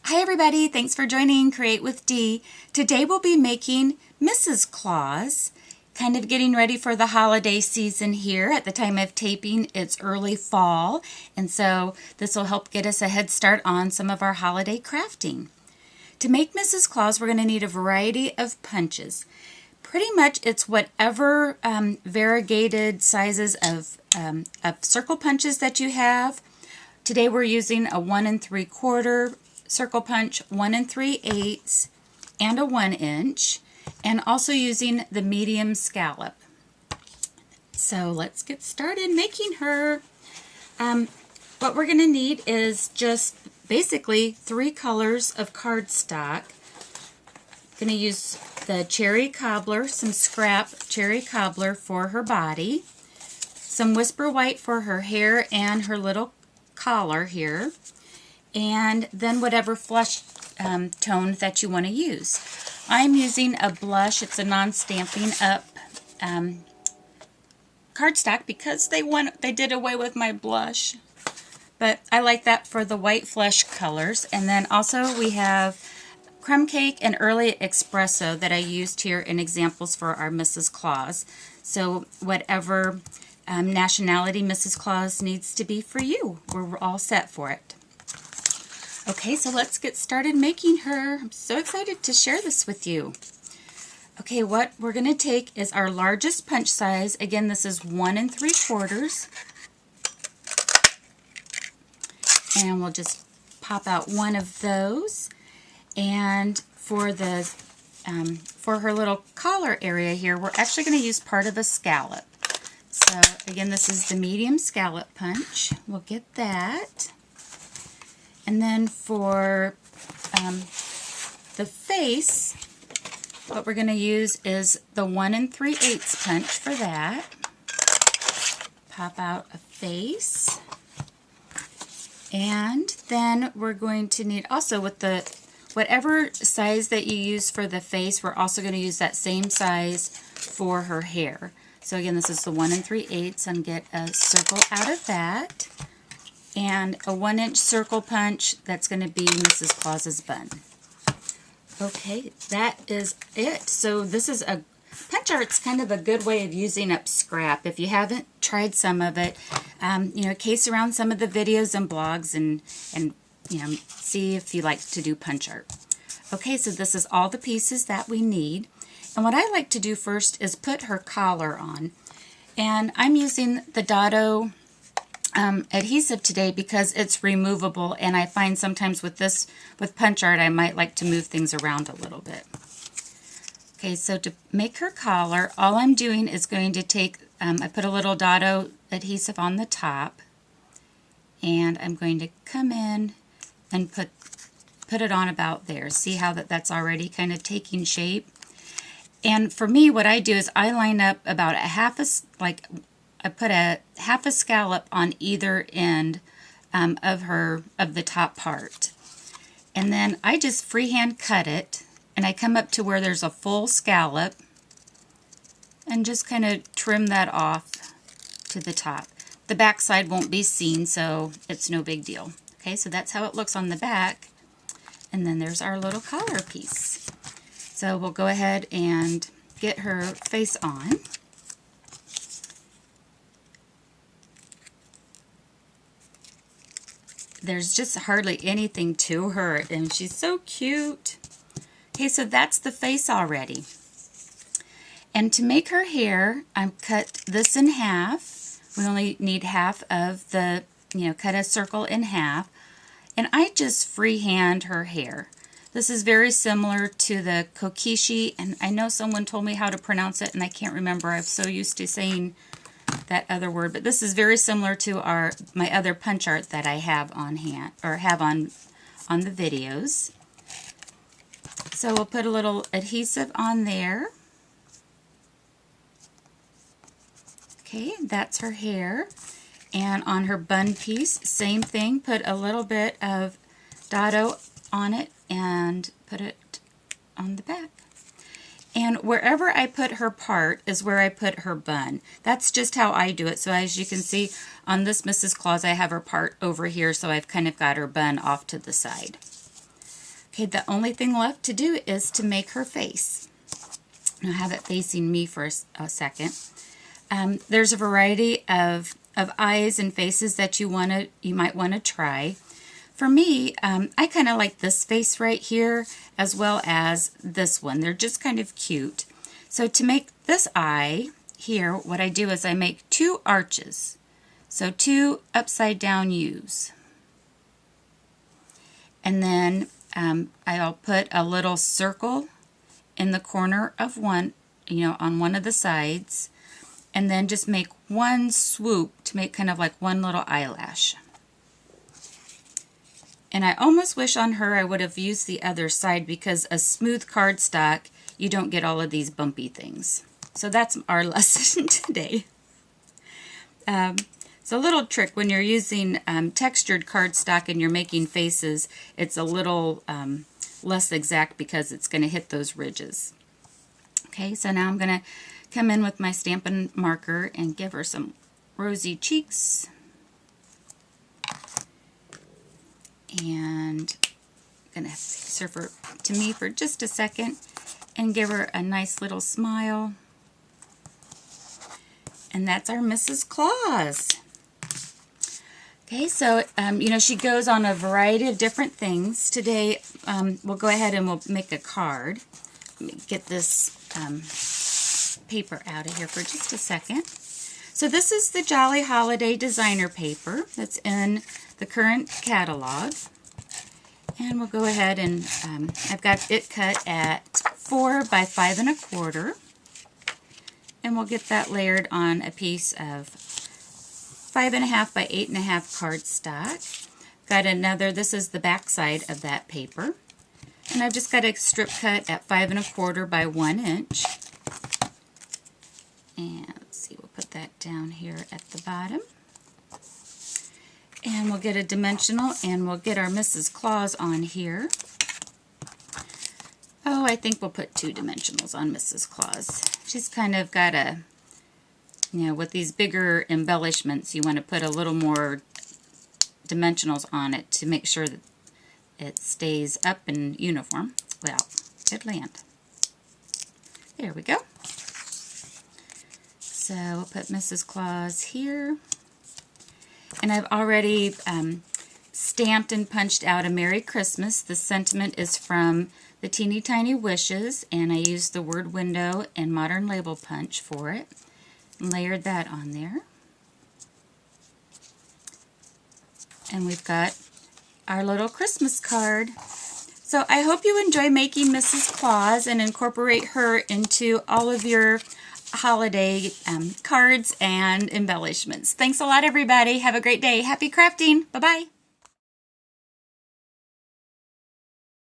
Hi everybody, thanks for joining Create with Dee. Today we'll be making Mrs. Claus, kind of getting ready for the holiday season here. At the time of taping, it's early fall, and so this will help get us a head start on some of our holiday crafting. To make Mrs. Claus, we're going to need a variety of punches. Pretty much it's whatever variegated sizes of circle punches that you have. Today we're using a 1 3/4 circle punch, 1 3/8, and a 1 inch, and also using the medium scallop. So let's get started making her. What we're going to need is just basically 3 colors of cardstock. Going to use the cherry cobbler, some scrap cherry cobbler for her body, some whisper white for her hair and her little collar here, and then whatever flesh tone that you want to use. I'm using a blush. It's a non-stamping up cardstock because they did away with my blush. But I like that for the white flesh colors. And then also we have crumb cake and early espresso that I used here in examples for our Mrs. Claus. So whatever nationality Mrs. Claus needs to be for you, we're all set for it. Okay, so let's get started making her. I'm so excited to share this with you. Okay, what we're going to take is our largest punch size. Again, this is 1 3/4. And we'll just pop out one of those. And for the for her little collar area here, we're actually going to use part of a scallop. So again, this is the medium scallop punch. We'll get that. And then for the face, what we're going to use is the 1 3/8 punch for that. Pop out a face. And then we're going to need also with the whatever size that you use for the face, we're also going to use that same size for her hair. So again, this is the 1 3/8 and get a circle out of that. And a 1 inch circle punch that's going to be Mrs. Claus's bun. Okay, that is it. So this is a punch art's kind of a good way of using up scrap. If you haven't tried some of it, case around some of the videos and blogs and see if you like to do punch art. Okay, so this is all the pieces that we need. And what I like to do first is put her collar on. And I'm using the Dado adhesive today because it's removable, and I find sometimes with punch art I might like to move things around a little bit. Okay, so to make her collar, all I'm doing is going to take, I put a little Dado adhesive on the top, and I'm going to come in and put it on about there. See how that's already kind of taking shape? And for me, what I do is I line up about I put a half a scallop on either end of the top part. And then I just freehand cut it, and I come up to where there's a full scallop and just kind of trim that off to the top. The back side won't be seen, so it's no big deal. Okay, so that's how it looks on the back. And then there's our little collar piece. So we'll go ahead and get her face on. There's just hardly anything to her, and she's so cute. Okay, so that's the face already. And to make her hair, I've cut this in half. We only need half of the, cut a circle in half. And I just freehand her hair. This is very similar to the kokishi, and I know someone told me how to pronounce it, and I can't remember. I'm so used to saying that other word, but this is very similar to my other punch art that I have on hand, or have on the videos. So we'll put a little adhesive on there. Okay, that's her hair. And on her bun piece, same thing, put a little bit of Dado on it and put it on the back. And wherever I put her part is where I put her bun. That's just how I do it. So as you can see on this Mrs. Claus, I have her part over here, so I've kind of got her bun off to the side. Okay, the only thing left to do is to make her face. I'll have it facing me for a second. There's a variety of eyes and faces that you might want to try. For me, I kind of like this face right here as well as this one. They're just kind of cute. So to make this eye here, what I do is I make 2 arches. So 2 upside down U's. And then I'll put a little circle in the corner of one, on one of the sides, and then just make one swoop to make kind of like one little eyelash. And I almost wish on her I would have used the other side, because a smooth cardstock, you don't get all of these bumpy things. So that's our lesson today. It's a little trick when you're using textured cardstock and you're making faces. It's a little less exact because it's going to hit those ridges. Okay, so now I'm going to come in with my Stampin' marker and give her some rosy cheeks. And I'm going to serve her to me for just a second and give her a nice little smile. And that's our Mrs. Claus. Okay, so, she goes on a variety of different things. Today, we'll go ahead and we'll make a card. Let me get this paper out of here for just a second. So this is the Jolly Holiday Designer paper that's in the current catalog. And we'll go ahead and, I've got it cut at 4 by 5 1/4. And we'll get that layered on a piece of 5 1/2 by 8 1/2 cardstock. Got another, this is the back side of that paper. And I've just got a strip cut at 5 1/4 by 1 inch. And let's see, we'll put that down here at the bottom. And we'll get a dimensional and we'll get our Mrs. Claus on here. Oh, I think we'll put 2 dimensionals on Mrs. Claus. She's kind of got a, with these bigger embellishments, you want to put a little more dimensionals on it to make sure that it stays up and uniform. Well, good land. There we go. So we'll put Mrs. Claus here. And I've already stamped and punched out a Merry Christmas. The sentiment is from the Teeny Tiny Wishes, and I used the word window and modern label punch for it. And layered that on there. And we've got our little Christmas card. So I hope you enjoy making Mrs. Claus and incorporate her into all of your holiday cards and embellishments. Thanks a lot, everybody. Have a great day. Happy crafting. Bye-bye.